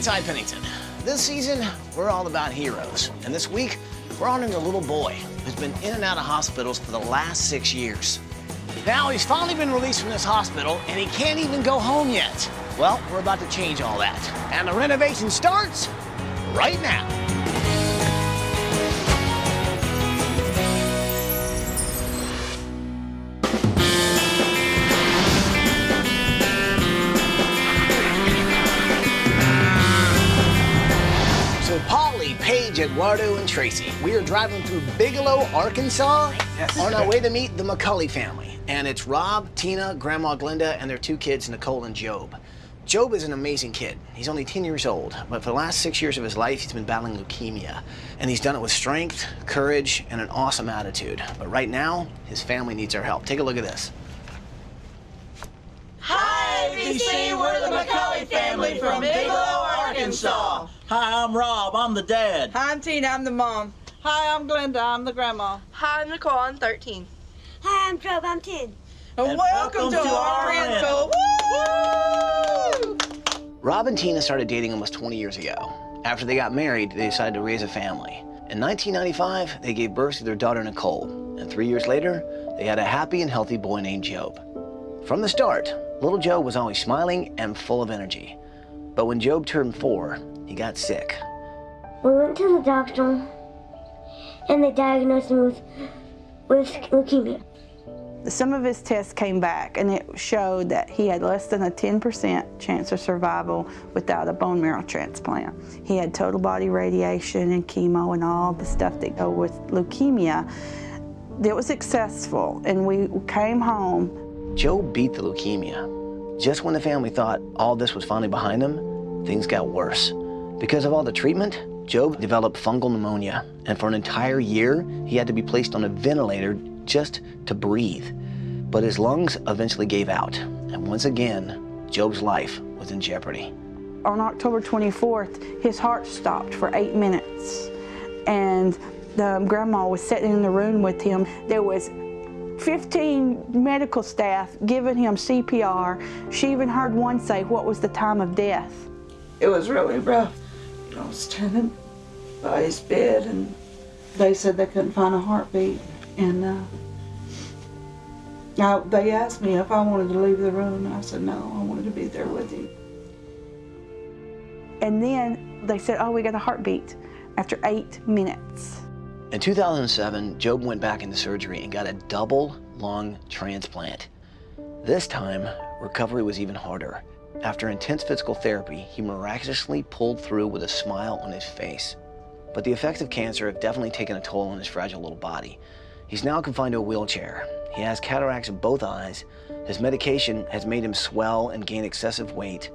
inside Pennington. This season, we're all about heroes. And this week, we're honoring a little boy who's been in and out of hospitals for the last 6 years. Now, he's finally been released from this hospital, and he can't even go home yet. Well, we're about to change all that. And the renovation starts right now. Paige, Eduardo, and Tracy. We are driving through Bigelow, Arkansas, on our way to meet the McCully family. And it's Rob, Tina, Grandma Glenda, and their 2 kids, Nicole and Job. Job is an amazing kid. He's only 10 years old, but for the last 6 years of his life, he's been battling leukemia. And he's done it with strength, courage, and an awesome attitude. But right now, his family needs our help. Take a look at this. Hi, ABC, we're the McCully family from Bigelow, Arkansas. Hi, I'm Rob, I'm the dad. Hi, I'm Tina, I'm the mom. Hi, I'm Glenda, I'm the grandma. Hi, I'm Nicole, I'm 13. Hi, I'm Job, I'm 10. And welcome to our rental. Woo! Rob and Tina started dating almost 20 years ago. After they got married, they decided to raise a family. In 1995, they gave birth to their daughter, Nicole. And 3 years later, they had a happy and healthy boy named Job. From the start, little Job was always smiling and full of energy. But when Job turned 4, he got sick. We went to the doctor, and they diagnosed him with leukemia. Some of his tests came back, and it showed that he had less than a 10% chance of survival without a bone marrow transplant. He had total body radiation and chemo and all the stuff that go with leukemia. It was successful, and we came home. Job beat the leukemia. Just when the family thought all this was finally behind them, things got worse. Because of all the treatment, Job developed fungal pneumonia, and for an entire year, he had to be placed on a ventilator just to breathe. But his lungs eventually gave out, and once again, Job's life was in jeopardy. On October 24th, his heart stopped for 8 minutes, and the grandma was sitting in the room with him. There was 15 medical staff giving him CPR. She even heard one say, "What was the time of death?" It was really rough. I was standing by his bed, and they said they couldn't find a heartbeat. And they asked me if I wanted to leave the room, and I said no, I wanted to be there with him. And then they said, "Oh, we got a heartbeat," after 8 minutes. In 2007, Job went back into surgery and got a double lung transplant. This time, recovery was even harder. After intense physical therapy, he miraculously pulled through with a smile on his face. But the effects of cancer have definitely taken a toll on his fragile little body. He's now confined to a wheelchair. He has cataracts in both eyes. His medication has made him swell and gain excessive weight,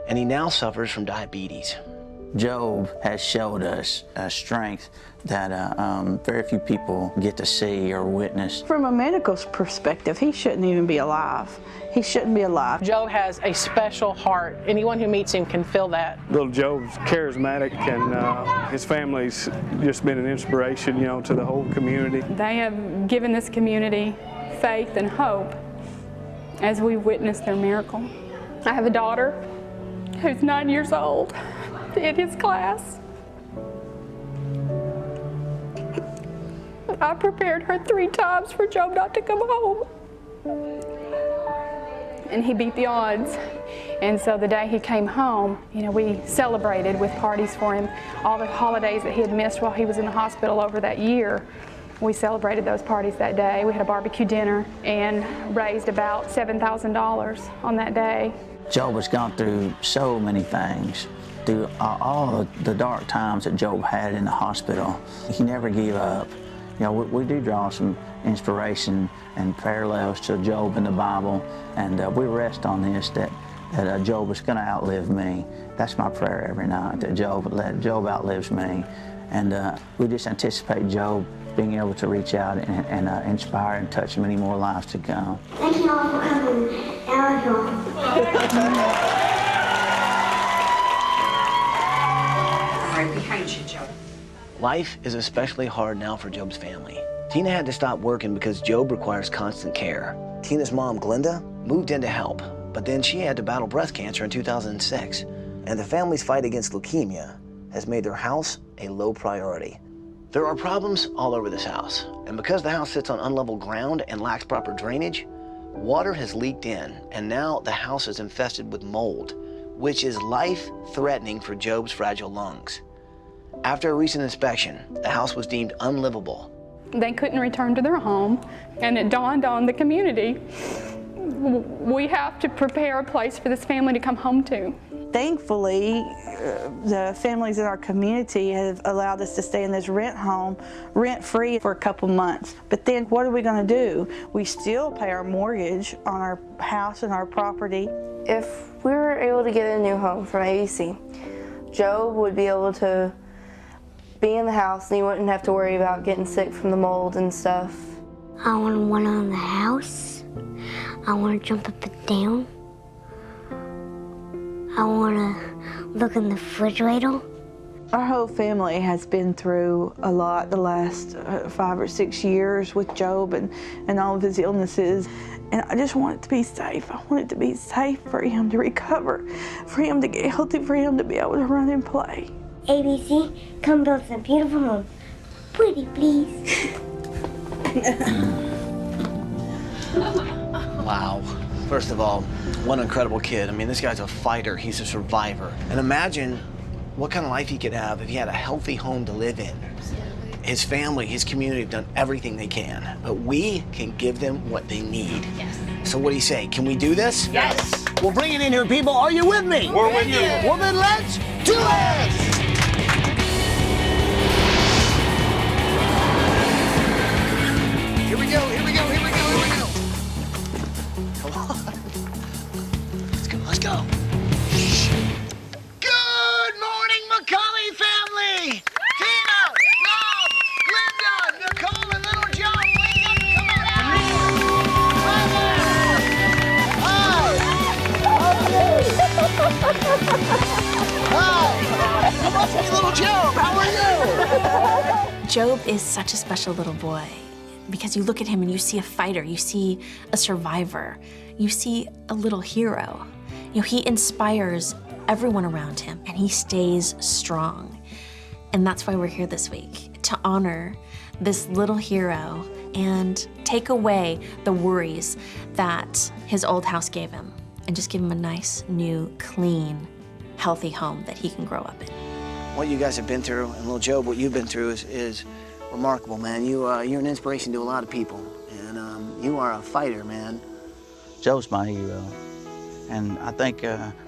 and he now suffers from diabetes. Job has showed us a strength that very few people get to see or witness. From a medical perspective, he shouldn't even be alive. He shouldn't be alive. Job has a special heart. Anyone who meets him can feel that. Little Job's charismatic, and his family's just been an inspiration, you know, to the whole community. They have given this community faith and hope as we witnessed their miracle. I have a daughter who's 9 years old in his class. I prepared her 3 times for Job not to come home. And he beat the odds. And so the day he came home, you know, we celebrated with parties for him. All the holidays that he had missed while he was in the hospital over that year, we celebrated those parties that day. We had a barbecue dinner and raised about $7,000 on that day. Job has gone through so many things. Through all the dark times that Job had in the hospital, he never gave up. You know, we do draw some inspiration and parallels to Job in the Bible, and we rest on this, that Job is going to outlive me. That's my prayer every night, that Job outlives me. And we just anticipate Job being able to reach out and inspire and touch many more lives to come. Thank you all for coming. I love you. Right behind you, Job. Life is especially hard now for Job's family. Tina had to stop working because Job requires constant care. Tina's mom, Glenda, moved in to help, but then she had to battle breast cancer in 2006. and the family's fight against leukemia has made their house a low priority. There are problems all over this house, and because the house sits on unlevel ground and lacks proper drainage, water has leaked in, and now the house is infested with mold, which is life-threatening for Job's fragile lungs. After a recent inspection, the house was deemed unlivable. They couldn't return to their home, and it dawned on the community, we have to prepare a place for this family to come home to. Thankfully, the families in our community have allowed us to stay in this rent home rent-free for a couple months. But then what are we going to do? We still pay our mortgage on our house and our property. If we were able to get a new home from ABC, Job would be able to be in the house and he wouldn't have to worry about getting sick from the mold and stuff. I want to run on the house. I want to jump up and down. I want to look in the refrigerator. Our whole family has been through a lot the last 5 or 6 years with Job and all of his illnesses. And I just want it to be safe. I want it to be safe for him to recover, for him to get healthy, for him to be able to run and play. ABC, come build some beautiful home. Pretty, please. Wow. First of all, what an incredible kid. I mean, this guy's a fighter. He's a survivor. And imagine what kind of life he could have if he had a healthy home to live in. His family, his community have done everything they can, but we can give them what they need. Yes. So what do you say? Can we do this? Yes. Well, bring it in here, people. Are you with me? We're with you. Well, then let's do it! Here we go, here we go, here we go, here we go. Come on. Let's go, let's go. Good morning, McCully family! Tina, Rob, Linda, Nicole, and little Joe, wake up, come on out! Hi! Come up to me, little Joe, how are you? Job is such a special little boy because you look at him and you see a fighter, you see a survivor, you see a little hero. You know, he inspires everyone around him and he stays strong. And that's why we're here this week, to honor this little hero and take away the worries that his old house gave him and just give him a nice, new, clean, healthy home that he can grow up in. What you guys have been through, and little Job, what you've been through is remarkable, man. You're an inspiration to a lot of people, and you are a fighter, man. Job's my hero, and I think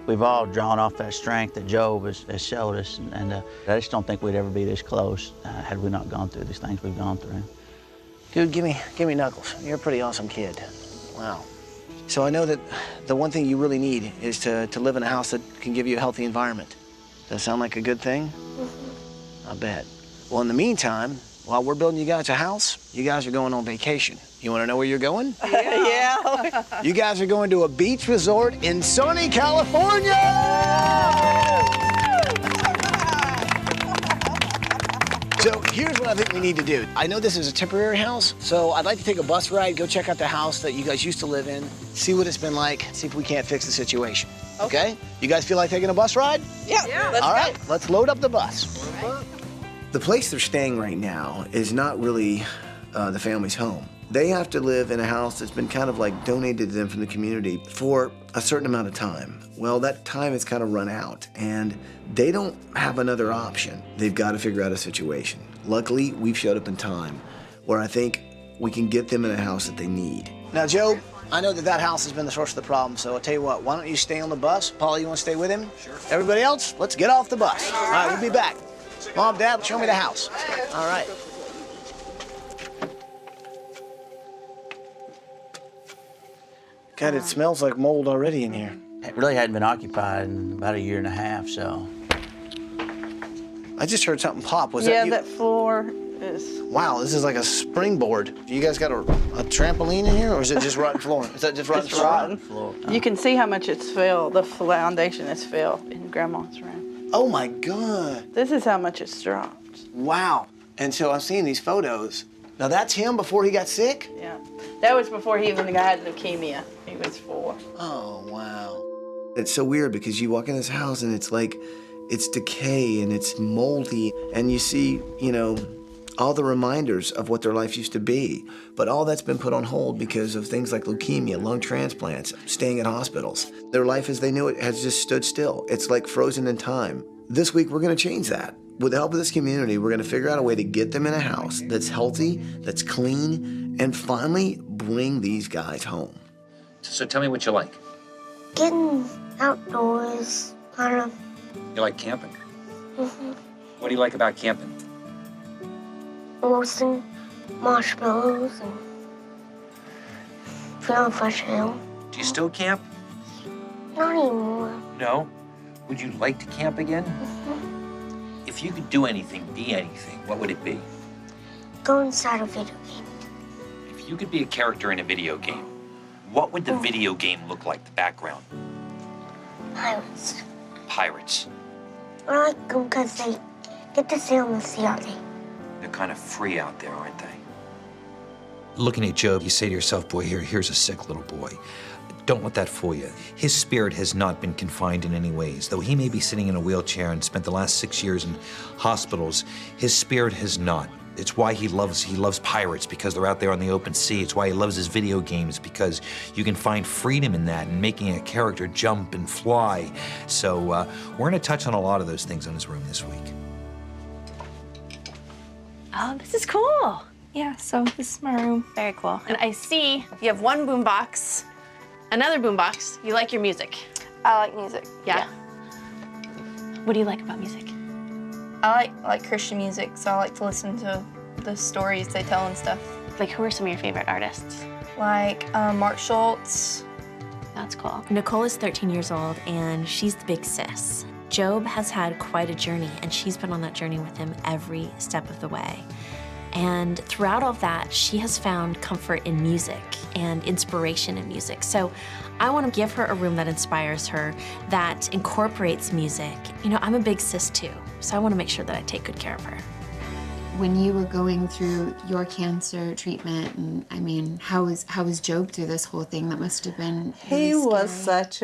we've all drawn off that strength that Job has showed us, and I just don't think we'd ever be this close had we not gone through these things we've gone through. Dude, give me Knuckles. You're a pretty awesome kid. Wow. So I know that the one thing you really need is to live in a house that can give you a healthy environment. Does that sound like a good thing? Mm-hmm. I bet. Well, in the meantime, while we're building you guys a house, you guys are going on vacation. You want to know where you're going? Yeah. You guys are going to a beach resort in sunny California! So here's what I think we need to do. I know this is a temporary house, so I'd like to take a bus ride, go check out the house that you guys used to live in, see what it's been like, see if we can't fix the situation. Okay? You guys feel like taking a bus ride? Yeah. All right, let's load up the bus. The place they're staying right now is not really the family's home. They have to live in a house that's been kind of like donated to them from the community for a certain amount of time. Well, that time has kind of run out, and they don't have another option. They've got to figure out a situation. Luckily, we've showed up in time where I think we can get them in a house that they need. Now, Joe, I know that house has been the source of the problem, so I'll tell you what, why don't you stay on the bus? Paula, you want to stay with him? Sure. Everybody else, let's get off the bus. All right, we'll be back. Mom, Dad, show me the house. All right. God, it smells like mold already in here. It really hadn't been occupied in about 1.5 years, so. I just heard something pop. Was that you? Yeah, that floor is... Wow, this is like a springboard. You guys got a trampoline in here, or is it just rotten floor? Is that just rotten floor? Rotten floor. You can see how much it's filled. The foundation is filled in Grandma's room. Oh my God. This is how much it's dropped. Wow. And so I'm seeing these photos. Now that's him before he got sick? Yeah. That was before he even had leukemia. He was 4. Oh, wow. It's so weird because you walk in this house and it's like, it's decay and it's moldy, and you see, you know, all the reminders of what their life used to be. But all that's been put on hold because of things like leukemia, lung transplants, staying at hospitals. Their life as they knew it has just stood still. It's like frozen in time. This week, we're gonna change that. With the help of this community, we're gonna figure out a way to get them in a house that's healthy, that's clean, and finally bring these guys home. So tell me what you like. Getting outdoors, kind of. You like camping? Mm-hmm. What do you like about camping? Roasting marshmallows and feeling fresh air. Do you still camp? Not anymore. No? Would you like to camp again? Mm-hmm. If you could do anything, be anything, what would it be? Go inside a video game. If you could be a character in a video game, what would the video game look like, the background? Pirates. Pirates. I like them because they get to sail in the sea all day. They're kind of free out there, aren't they? Looking at Job, you say to yourself, boy, here's a sick little boy. Don't let that fool you. His spirit has not been confined in any ways. Though he may be sitting in a wheelchair and spent the last 6 years in hospitals, his spirit has not. It's why he loves pirates, because they're out there on the open sea. It's why he loves his video games, because you can find freedom in that and making a character jump and fly. So we're gonna touch on a lot of those things in his room this week. Oh, this is cool. Yeah, so this is my room. Very cool. And I see you have one boombox, another boombox. You like your music. I like music. Yeah. What do you like about music? I like Christian music, so I like to listen to the stories they tell and stuff. Like, who are some of your favorite artists? Like Mark Schultz. That's cool. Nicole is 13 years old, and she's the big sis. Job has had quite a journey, and she's been on that journey with him every step of the way. And throughout all of that, she has found comfort in music and inspiration in music. So I want to give her a room that inspires her, that incorporates music. You know, I'm a big sis too, so I want to make sure that I take good care of her. When you were going through your cancer treatment, and I mean, how was Job through this whole thing? That must have been really He was scary. such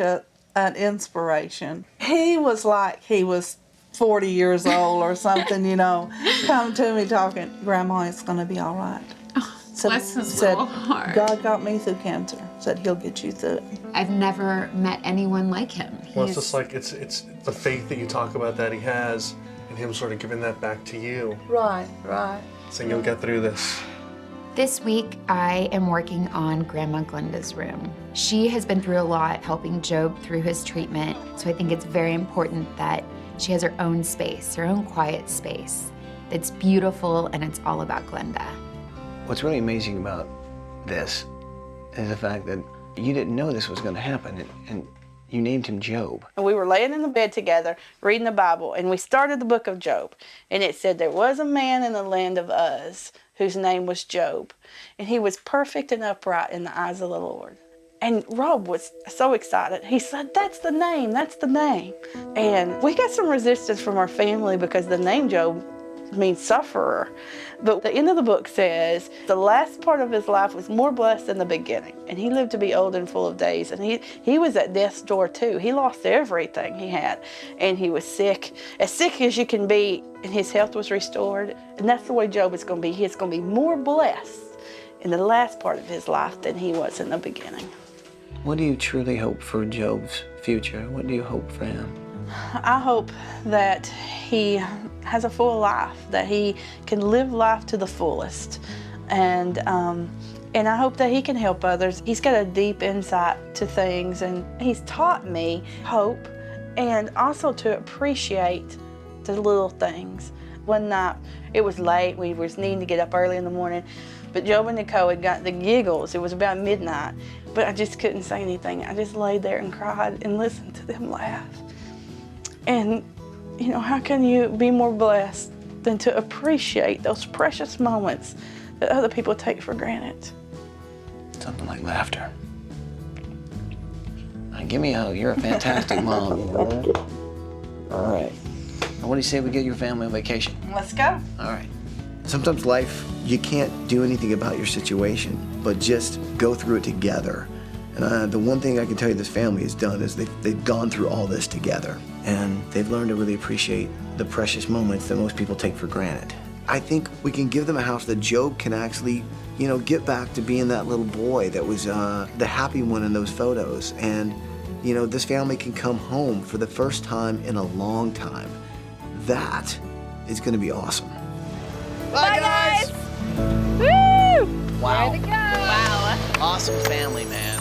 an inspiration. He was like he was 40 years old or something, you know, come to me talking, Grandma, it's going to be all right. Bless his little heart. God got me through cancer. Said he'll get you through it. I've never met anyone like him. Well, it's just like, it's the faith that you talk about that he has, and him sort of giving that back to you. Right. Saying you'll get through this. This week, I am working on Grandma Glenda's room. She has been through a lot helping Job through his treatment, so I think it's very important that she has her own space, her own quiet space. It's beautiful, and it's all about Glenda. What's really amazing about this is the fact that you didn't know this was going to happen, and you named him Job. And we were laying in the bed together, reading the Bible, and we started the book of Job. And it said, there was a man in the land of Uz whose name was Job, and he was perfect and upright in the eyes of the Lord. And Rob was so excited. He said, that's the name, that's the name. And we got some resistance from our family because the name Job means sufferer. But the end of the book says the last part of his life was more blessed than the beginning. And he lived to be old and full of days. And he was at death's door too. He lost everything he had. And he was sick as you can be. And his health was restored. And that's the way Job is going to be. He is going to be more blessed in the last part of his life than he was in the beginning. What do you truly hope for Job's future? What do you hope for him? I hope that he has a full life, that he can live life to the fullest. And I hope that he can help others. He's got a deep insight to things, and he's taught me hope and also to appreciate the little things. One night, it was late, we was needing to get up early in the morning, but Job and Nicole had got the giggles. It was about midnight, but I just couldn't say anything. I just laid there and cried and listened to them laugh. And, you know, how can you be more blessed than to appreciate those precious moments that other people take for granted? Something like laughter. Now, give me a hug. You're a fantastic mom. You know that? All right. Now, what do you say we get your family on vacation? Let's go. All right. Sometimes life, you can't do anything about your situation, but just go through it together. And The one thing I can tell you this family has done is they've gone through all this together, and they've learned to really appreciate the precious moments that most people take for granted. I think we can give them a house that Job can actually, you know, get back to being that little boy that was the happy one in those photos. And, you know, this family can come home for the first time in a long time. That is going to be awesome. Bye, guys. Woo! Wow. Way to go. Wow. Awesome family, man.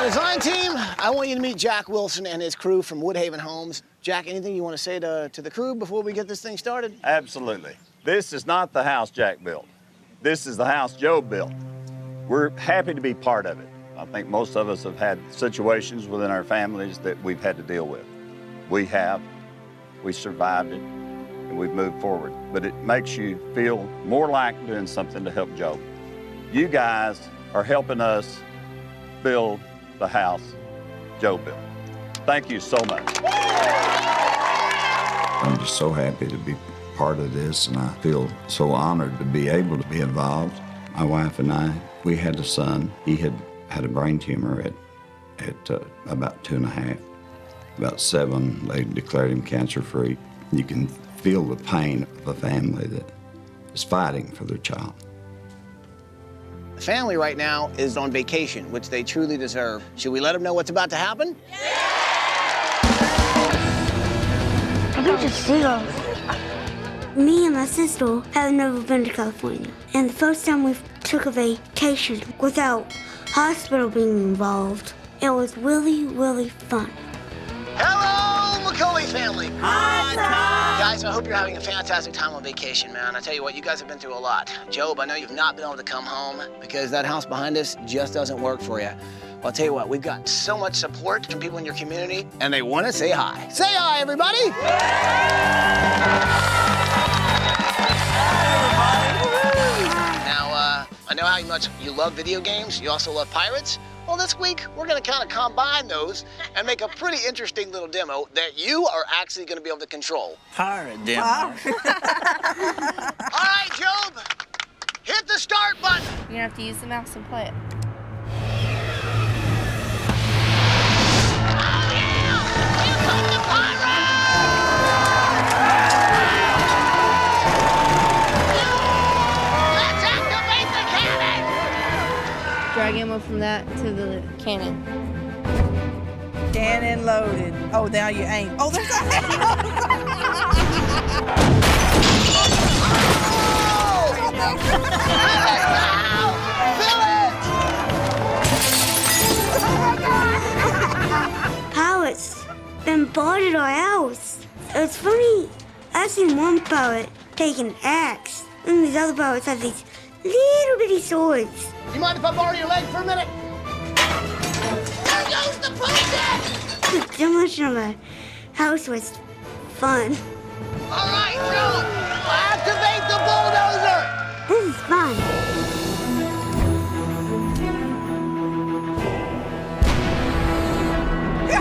Design team, I want you to meet Jack Wilson and his crew from Woodhaven Homes. Jack, anything you want to say to the crew before we get this thing started? Absolutely. This is not the house Jack built. This is the house Job built. We're happy to be part of it. I think most of us have had situations within our families that we've had to deal with. We have. We survived it, and we've moved forward. But it makes you feel more like doing something to help Job. You guys are helping us build the house Job built. Thank you so much. I'm just so happy to be part of this, and I feel so honored to be able to be involved. My wife and I, we had a son. He had a brain tumor at about 2.5. About 7, they declared him cancer-free. You can feel the pain of a family that is fighting for their child. The family right now is on vacation, which they truly deserve. Should we let them know what's about to happen? I think it's seagulls. Me and my sister have never been to California. And the first time we took a vacation without hospital being involved, it was really, really fun. Hello, McCully family. Hi, Tom. Guys, I hope you're having a fantastic time on vacation, man. I tell you what, you guys have been through a lot. Job, I know you've not been able to come home because that house behind us just doesn't work for you. Well, I'll tell you what, we've got so much support from people in your community, and they want to say hi. Say hi, everybody. Now, I know how much you love video games. You also love pirates. Well, this week, we're going to kind of combine those and make a pretty interesting little demo that you are actually going to be able to control. Pirate demo. All right, Job, hit the start button. You're gonna have to use the mouse and play it. Let's activate the cannon! Drag ammo from that to the cannon. Cannon loaded. Oh, now you aim. Oh, there's a Pirates bombarded our house. It's funny. I've seen one pirate take an axe, and these other pirates have these little bitty swords. You mind if I borrow your leg for a minute? There goes the project! The demolition of our house was fun. All right, Joe, activate the bulldozer! This is fun. You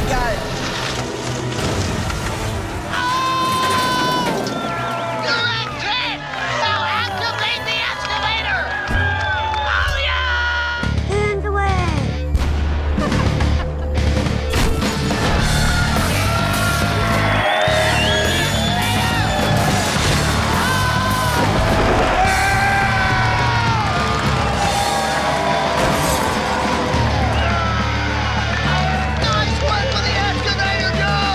got it. Direct hit! Now activate the excavator! Oh, yeah! And away. Nice work with the excavator, Joe!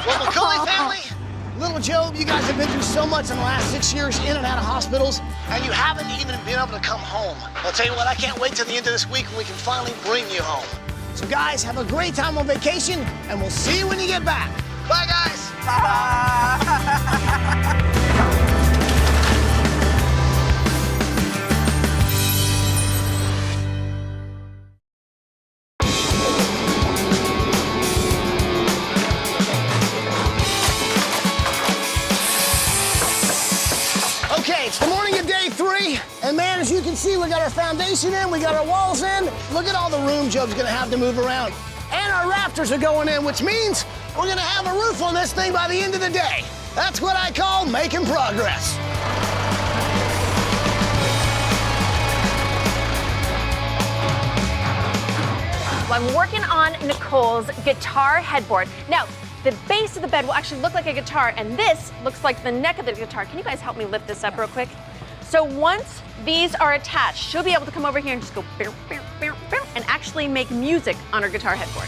Well, McCully family, little Job, you guys have been through so much in the last 6 years in and out of hospitals, and you haven't even been able to come home. I'll tell you what, I can't wait till the end of this week when we can finally bring you home. So guys, have a great time on vacation, and we'll see you when you get back. Bye, guys. Okay, it's the morning of day 3, and man, as you can see, we got our foundation in, we got our walls in. Look at all the room Job's gonna have to move around. And our rafters are going in, which means we're gonna have a roof on this thing by the end of the day. That's what I call making progress. Well, I'm working on Nicole's guitar headboard. Now, the base of the bed will actually look like a guitar, and this looks like the neck of the guitar. Can you guys help me lift this up real quick? So once these are attached, she'll be able to come over here and just go bow, bow, bow, bow, and actually make music on her guitar headboard.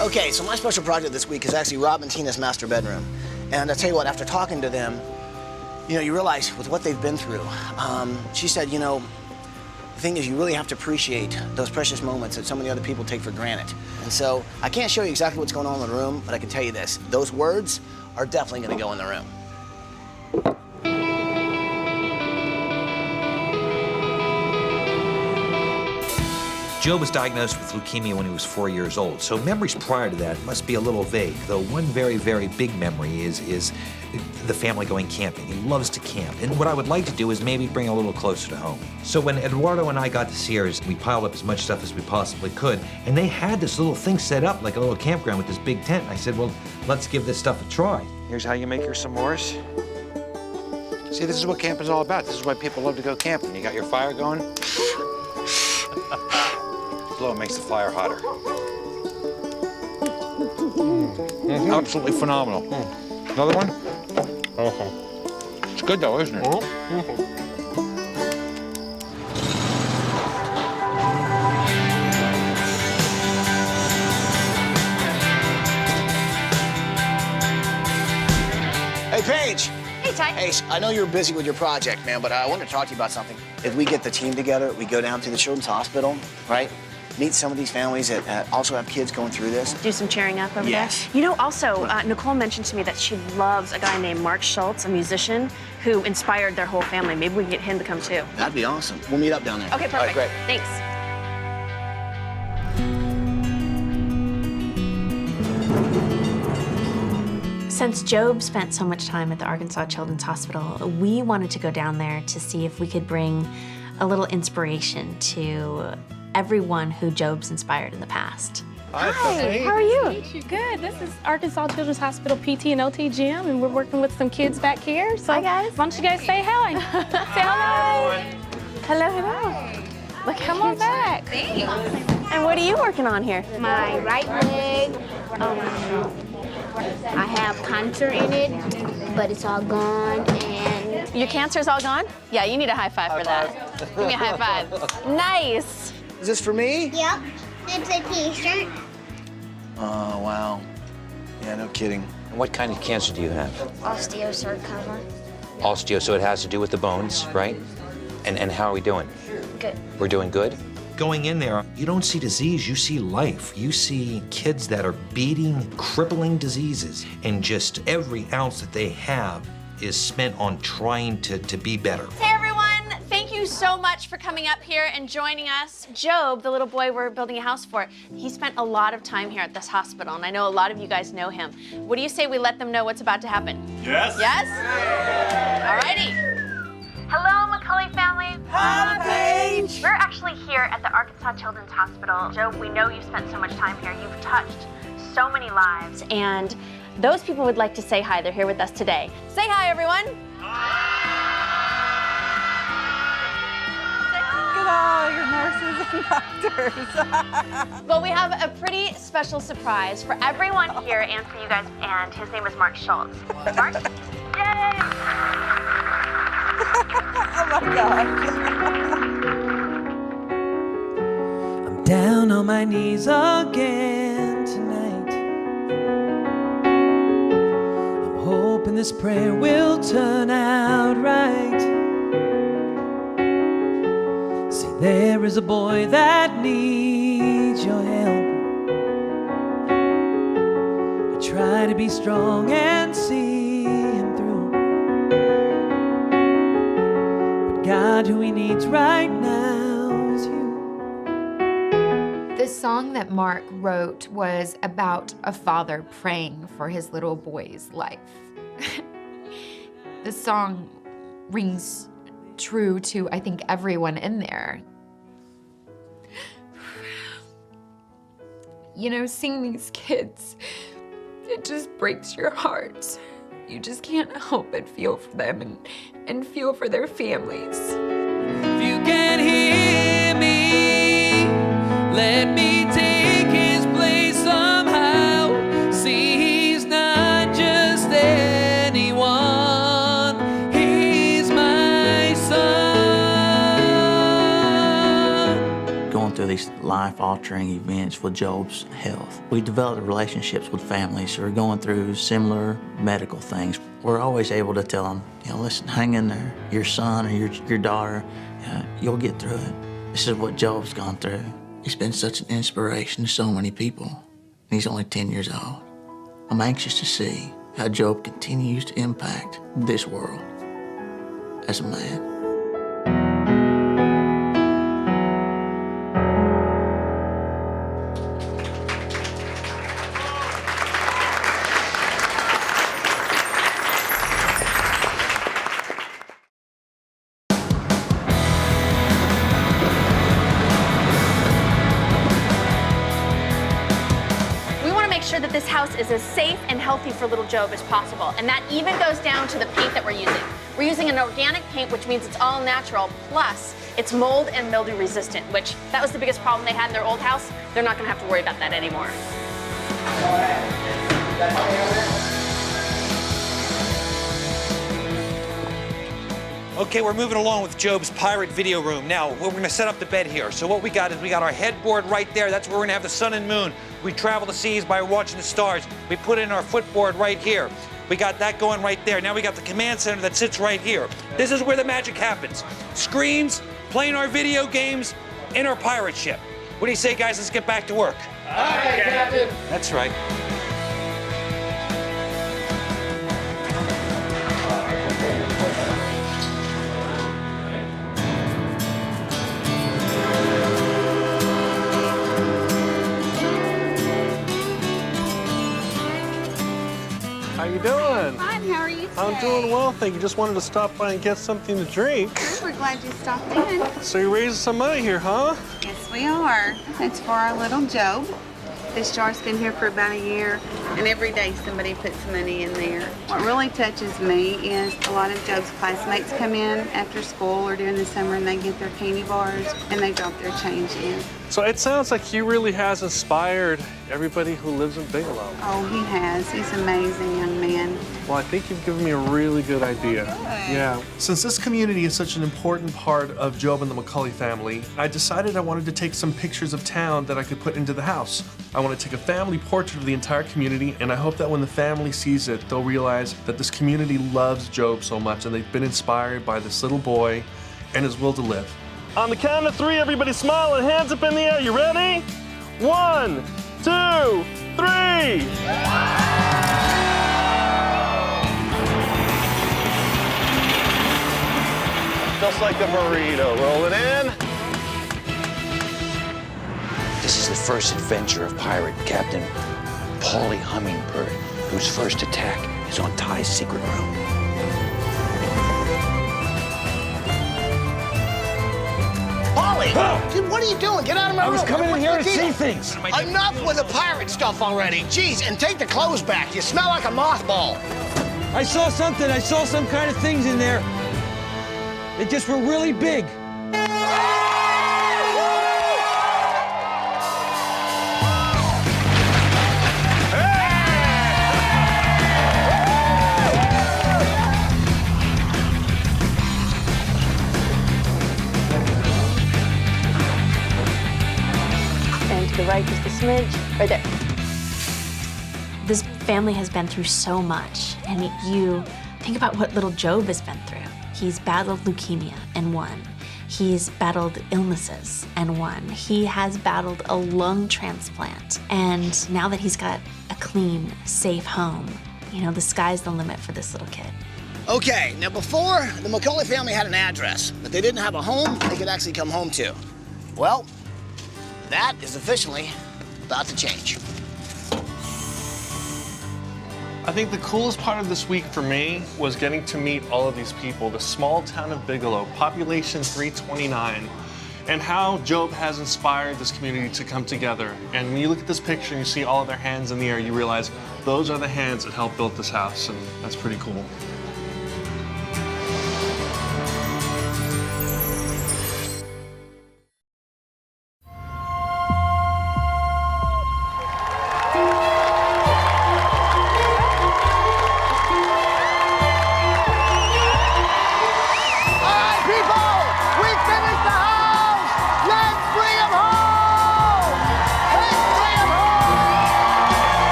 Okay, so my special project this week is actually Rob and Tina's master bedroom. And I tell you what, after talking to them, you know, you realize with what they've been through, she said, you know, the thing is you really have to appreciate those precious moments that so many other people take for granted. And so I can't show you exactly what's going on in the room, but I can tell you this, those words are definitely gonna go in the room. Job was diagnosed with leukemia when he was 4 years old, so memories prior to that must be a little vague, though one very, very big memory is the family going camping. He loves to camp, and what I would like to do is maybe bring a little closer to home. So when Eduardo and I got to Sears, we piled up as much stuff as we possibly could, and they had this little thing set up like a little campground with this big tent. I said, well, let's give this stuff a try. Here's how you make your s'mores. See, this is what camp is all about. This is why people love to go camping. You got your fire going. Blow makes the fire hotter. Absolutely phenomenal. Another one? It's good though, isn't it? Hey, Paige. Hey, Ty. Hey, I know you're busy with your project, man, but I want to talk to you about something. If we get the team together, we go down to the Children's Hospital, right? Meet some of these families that also have kids going through this. Do some cheering up over Yes. there. You know, also, Nicole mentioned to me that she loves a guy named Mark Schultz, a musician, who inspired their whole family. Maybe we can get him to come too. That'd be awesome. We'll meet up down there. Okay, perfect. All right, great. Thanks. Since Job spent so much time at the Arkansas Children's Hospital, we wanted to go down there to see if we could bring a little inspiration to everyone who Job's inspired in the past. Hi, how are you? Good. This is Arkansas Children's Hospital PT and OT gym, and we're working with some kids back here. So hi, guys. Why don't you guys say hi? Say hello. Hello, hello. Well, come on back. Thanks. And what are you working on here? My right leg, I have cancer in it, but it's all gone, and... Your cancer's all gone? Yeah, you need a high five for that. Give me a high five. Nice. Is this for me? Yep, it's a t-shirt. Oh, wow. Yeah, no kidding. And what kind of cancer do you have? Osteosarcoma. Osteo, so it has to do with the bones, right? And how are we doing? Good. We're doing good? Going in there, you don't see disease, you see life. You see kids that are beating, crippling diseases, and just every ounce that they have is spent on trying to be better. Hey, everyone. Thank you so much for coming up here and joining us. Job, the little boy we're building a house for, he spent a lot of time here at this hospital, and I know a lot of you guys know him. What do you say we let them know what's about to happen? Yes. Yes? All righty. Hello, McCully family. Hi, Paige. We're actually here at the Arkansas Children's Hospital. Job, we know you've spent so much time here. You've touched so many lives, and those people would like to say hi. They're here with us today. Say hi, everyone. Look at all your nurses and doctors. Well, we have a pretty special surprise for everyone here and for you guys, and his name is Mark Schultz. Mark? Yay! Oh my gosh. I'm down on my knees again tonight. I'm hoping this prayer will turn out right. See, there is a boy that needs your help. I try to be strong and see him through, but God, who he needs right now is you. The song that Mark wrote was about a father praying for his little boy's life. The song rings true to, I think, everyone in there. You know, seeing these kids, it just breaks your heart. You just can't help but feel for them and feel for their families. If you can hear me, let me take his place somehow. See, he's not just anyone, he's my son. Going through these life-altering events with Job's health, we developed relationships with families who are going through similar medical things. We're always able to tell them, you know, listen, hang in there. Your son or your daughter, you'll get through it. This is what Job's gone through. He's been such an inspiration to so many people, and he's only 10 years old. I'm anxious to see how Job continues to impact this world as a man. That this house is as safe and healthy for little Job as possible. And that even goes down to the paint that we're using. We're using an organic paint, which means it's all natural, plus it's mold and mildew resistant, which that was the biggest problem they had in their old house. They're not gonna have to worry about that anymore. Okay, we're moving along with Job's pirate video room. Now, we're gonna set up the bed here. So what we got is we got our headboard right there. That's where we're gonna have the sun and moon. We travel the seas by watching the stars. We put in our footboard right here. We got that going right there. Now we got the command center that sits right here. This is where the magic happens. Screens, playing our video games, in our pirate ship. What do you say, guys? Let's get back to work. All right, Captain. That's right. How you doing? Fine, how are you today? I'm doing well, thank you. Just wanted to stop by and get something to drink. We're glad you stopped in. So you're raising some money here, huh? Yes, we are. It's for our little Job. This jar's been here for about a year, and every day somebody puts money in there. What really touches me is a lot of Job's classmates come in after school or during the summer and they get their candy bars and they drop their change in. So it sounds like he really has inspired everybody who lives in Bigelow. Oh, he has. He's an amazing young man. Well, I think you've given me a really good idea. Yeah. Since this community is such an important part of Job and the McCully family, I decided I wanted to take some pictures of town that I could put into the house. I want to take a family portrait of the entire community, and I hope that when the family sees it, they'll realize that this community loves Job so much and they've been inspired by this little boy and his will to live. On the count of 3, everybody smile and hands up in the air. You ready? 1, 2, 3. Just like a burrito. Roll it in. This is the first adventure of pirate Captain Paulie Hummingbird, whose first attack is on Ty's secret room. Polly! Dude, what are you doing? Get out of my room. I was coming in here to What's the see deal? things. Enough with the pirate stuff already. Jeez, and take the clothes back. You smell like a mothball. I saw something. I saw some kind of things in there. They just were really big. And to the right, just a smidge, right there. This family has been through so much, And you think about what little Job has been through. He's battled leukemia and won. He's battled illnesses and won. He has battled a lung transplant. And now that he's got a clean, safe home, you know, the sky's the limit for this little kid. Okay, now before, the McCully family had an address, but they didn't have a home they could actually come home to. Well, that is officially about to change. I think the coolest part of this week for me was getting to meet all of these people, the small town of Bigelow, population 329, and how Job has inspired this community to come together. And when you look at this picture and you see all of their hands in the air, you realize those are the hands that helped build this house, and that's pretty cool.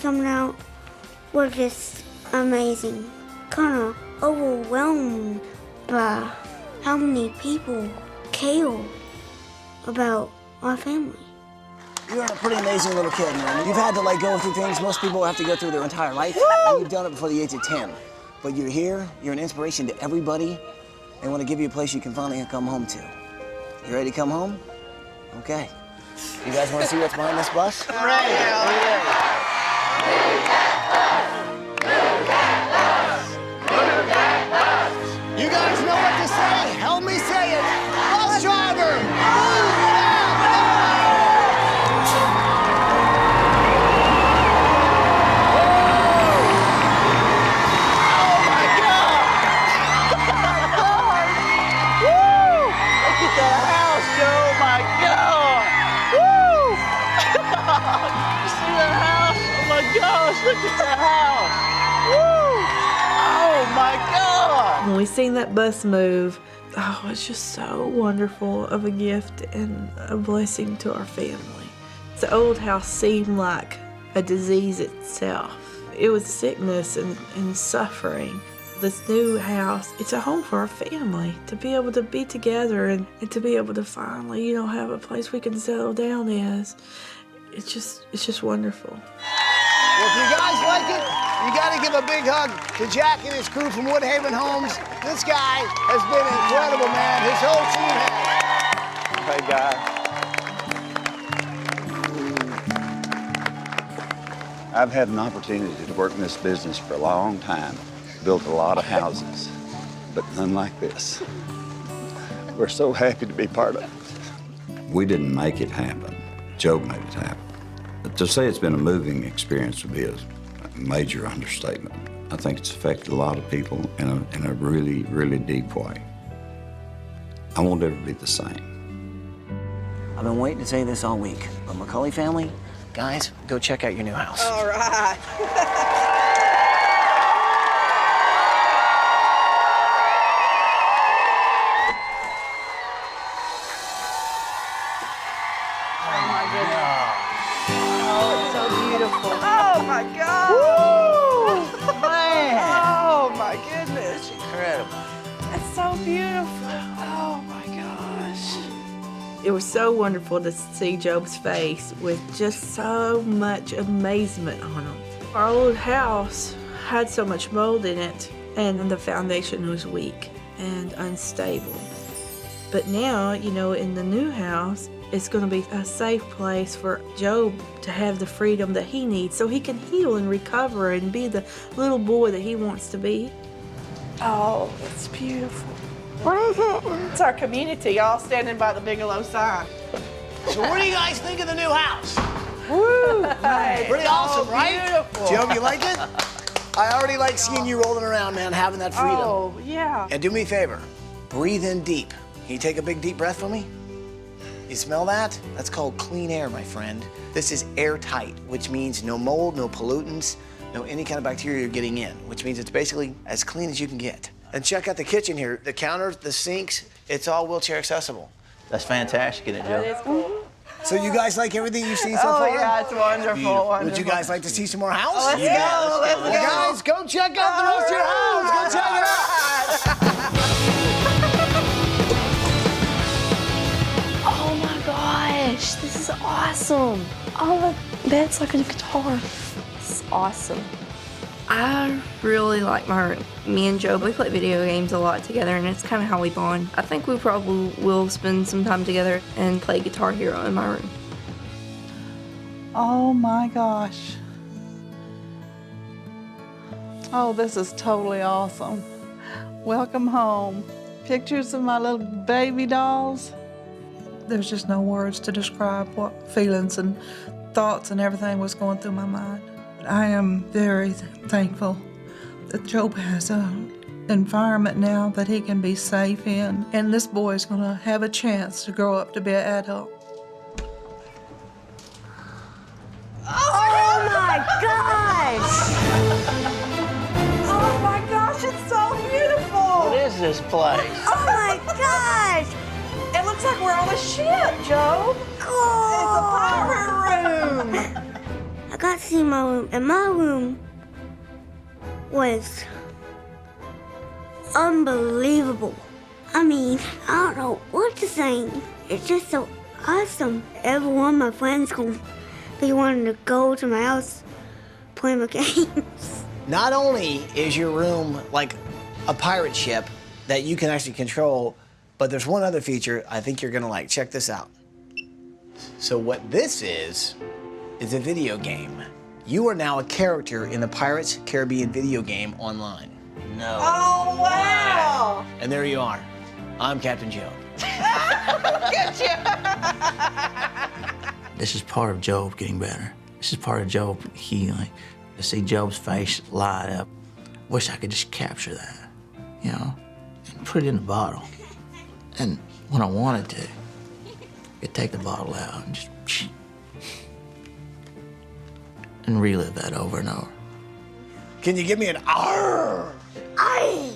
Coming out were just amazing. Kind of overwhelmed by how many people care about our family. You're a pretty amazing little kid, man. You've had to go through things most people have to go through their entire life. And you've done it before the age of 10. But you're here, you're an inspiration to everybody. They want to give you a place you can finally come home to. You ready to come home? Okay. You guys want to see what's behind this bus? Right. You guys know what to say. Help me say it. Bus driver, move that bus! Oh my God! Woo! Look at that house, Joe. My God! Woo! You see that house? Oh my gosh! Look at that house! Woo! Oh my God! When we seen that bus move, oh, it's just so wonderful of a gift and a blessing to our family. The old house seemed like a disease itself. It was sickness and suffering. This new house, it's a home for our family to be able to be together and to be able to finally, you know, have a place we can settle down as. It's just wonderful. Well, if you guys like it, you got to give a big hug to Jack and his crew from Woodhaven Homes. This guy has been incredible, man. His whole team has. Hey, guy. I've had an opportunity to work in this business for a long time. Built a lot of houses, but none like this. We're so happy to be part of it. We didn't make it happen. Job made it happen. But to say it's been a moving experience would be a major understatement. I think it's affected a lot of people in a really, really deep way. I won't ever be the same. I've been waiting to say this all week, but McCully family, guys, go check out your new house. All right. Oh my God! Woo! Man! Oh my goodness! That's incredible. That's so beautiful. Oh my gosh. It was so wonderful to see Job's face with just so much amazement on him. Our old house had so much mold in it, and the foundation was weak and unstable. But now, you know, in the new house, it's going to be a safe place for Job to have the freedom that he needs so he can heal and recover and be the little boy that he wants to be. Oh, it's beautiful. What is it? It's our community, all standing by the Bigelow sign. So what do you guys think of the new house? Woo! Pretty awesome, right? Beautiful. Job, you like it? I already like seeing you rolling around, man, having that freedom. Oh, yeah. And do me a favor, breathe in deep. Can you take a big deep breath for me? You smell that? That's called clean air, my friend. This is airtight, which means no mold, no pollutants, no any kind of bacteria you're getting in, which means it's basically as clean as you can get. And check out the kitchen here. The counters, the sinks, it's all wheelchair accessible. That's fantastic, isn't it, Joe? That is cool. So you guys like everything you've seen so far? Oh, yeah, it's wonderful, Would you guys like to see some more house? Let's go, let's go. Guys, go check out the rest of your house. Go check it out. Oh my gosh, this is awesome. Oh, that's like a guitar. This is awesome. I really like my room. Me and Joe, we play video games a lot together, and it's kind of how we bond. I think we probably will spend some time together and play Guitar Hero in my room. Oh my gosh. Oh, this is totally awesome. Welcome home. Pictures of my little baby dolls. There's just no words to describe what feelings and thoughts and everything was going through my mind. I am very thankful that Job has an environment now that he can be safe in, and this boy is going to have a chance to grow up to be an adult. Oh my gosh! Oh my gosh, it's so beautiful! What is this place? Oh my gosh! It looks like we're on a ship, Job. Oh. It's a pirate room. I got to see my room, and my room was unbelievable. I mean, I don't know what to say. It's just so awesome. Every one of my friends gonna be wanting to go to my house, play my games. Not only is your room like a pirate ship that you can actually control, but there's one other feature I think you're gonna like. Check this out. So what this is a video game. You are now a character in the Pirates Caribbean video game online. No. Oh, wow! And there you are. I'm Captain Joe. Look at you! This is part of Job getting better. This is part of Job healing. To see Job's face light up, wish I could just capture that, you know, and put it in a bottle. And when I wanted to, I could take the bottle out and just and relive that over and over. Can you give me an arr? Aye!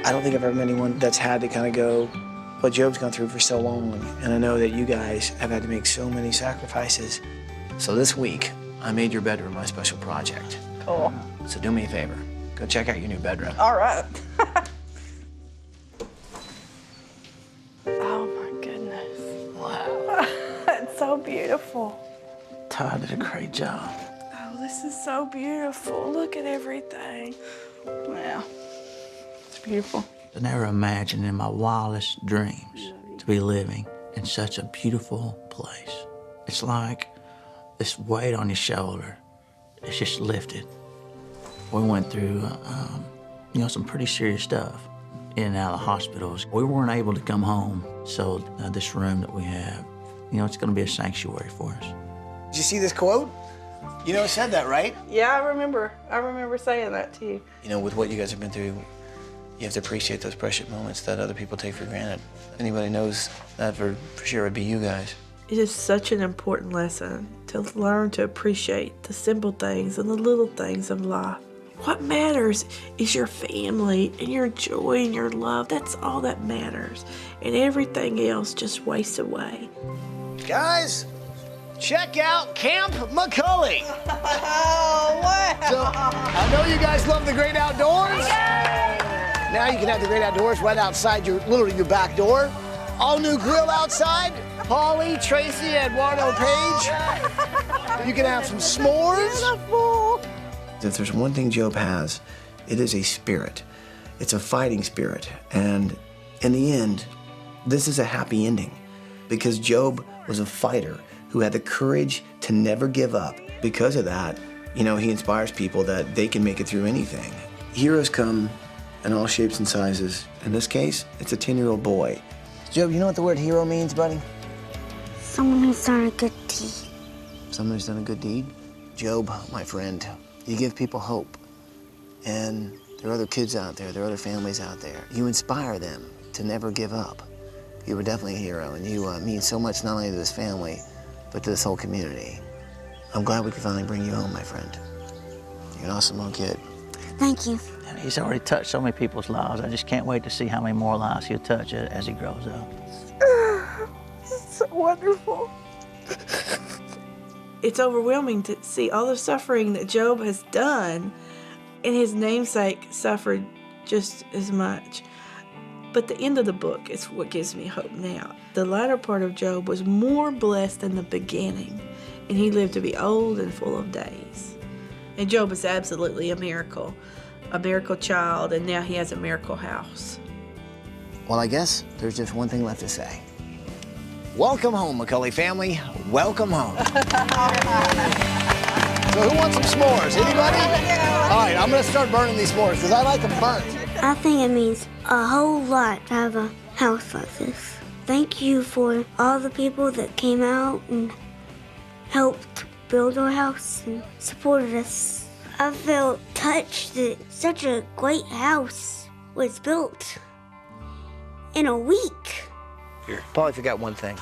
I don't think I've ever met anyone that's had to kind of go what Job's gone through for so long. And I know that you guys have had to make so many sacrifices. So this week, I made your bedroom my special project. Cool. So do me a favor. Go check out your new bedroom. All right. Oh my goodness. Wow. It's so beautiful. Todd did a great job. Oh, this is so beautiful. Look at everything. Wow. It's beautiful. I never imagined in my wildest dreams to be living in such a beautiful place. It's like this weight on your shoulder, it's just lifted. We went through, you know, some pretty serious stuff in and out of the hospitals. We weren't able to come home, so this room that we have, you know, it's going to be a sanctuary for us. Did you see this quote? You know, it said that, right? Yeah, I remember saying that to you. You know, with what you guys have been through, you have to appreciate those precious moments that other people take for granted. Anybody knows that for sure would be you guys. It is such an important lesson to learn to appreciate the simple things and the little things of life. What matters is your family and your joy and your love. That's all that matters. And everything else just wastes away. Guys, check out Camp McCully. Oh, wow. So, I know you guys love the great outdoors. Now you can have the great outdoors right outside literally your back door. All new grill outside. Polly, Tracy, Eduardo, Paige. You can have some s'mores. Beautiful. If there's one thing Job has, it is a spirit. It's a fighting spirit. And in the end, this is a happy ending because Job was a fighter who had the courage to never give up. Because of that, you know, he inspires people that they can make it through anything. Heroes come in all shapes and sizes. In this case, it's a 10-year-old boy. Job, you know what the word hero means, buddy? Someone who's not a good teeth. someone who's done a good deed. Job, my friend, you give people hope. And there are other kids out there, there are other families out there. You inspire them to never give up. You were definitely a hero, and you mean so much not only to this family, but to this whole community. I'm glad we could finally bring you home, my friend. You're an awesome little kid. Thank you. And he's already touched so many people's lives. I just can't wait to see how many more lives he'll touch as he grows up. It's so wonderful. It's overwhelming to see all the suffering that Job has done, and his namesake suffered just as much. But the end of the book is what gives me hope now. The latter part of Job was more blessed than the beginning, and he lived to be old and full of days. And Job is absolutely a miracle child, and now he has a miracle house. Well, I guess there's just one thing left to say. Welcome home, McCully family. Welcome home. So who wants some s'mores? Anybody? All right, I'm gonna start burning these s'mores because I like them burnt. I think it means a whole lot to have a house like this. Thank you for all the people that came out and helped build our house and supported us. I felt touched that such a great house was built in a week. Here. Probably forgot one thing.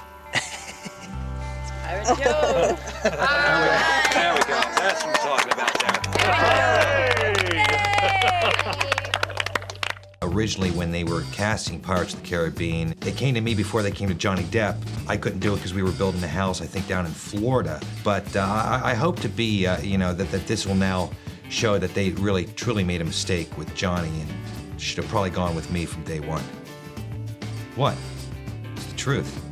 Pirate Joe. There we go. That's what I'm talking about there. Originally, when they were casting Pirates of the Caribbean, they came to me before they came to Johnny Depp. I couldn't do it because we were building a house, I think, down in Florida. But I hope to be, that this will now show that they really, truly made a mistake with Johnny and should have probably gone with me from day one. What? It's the truth.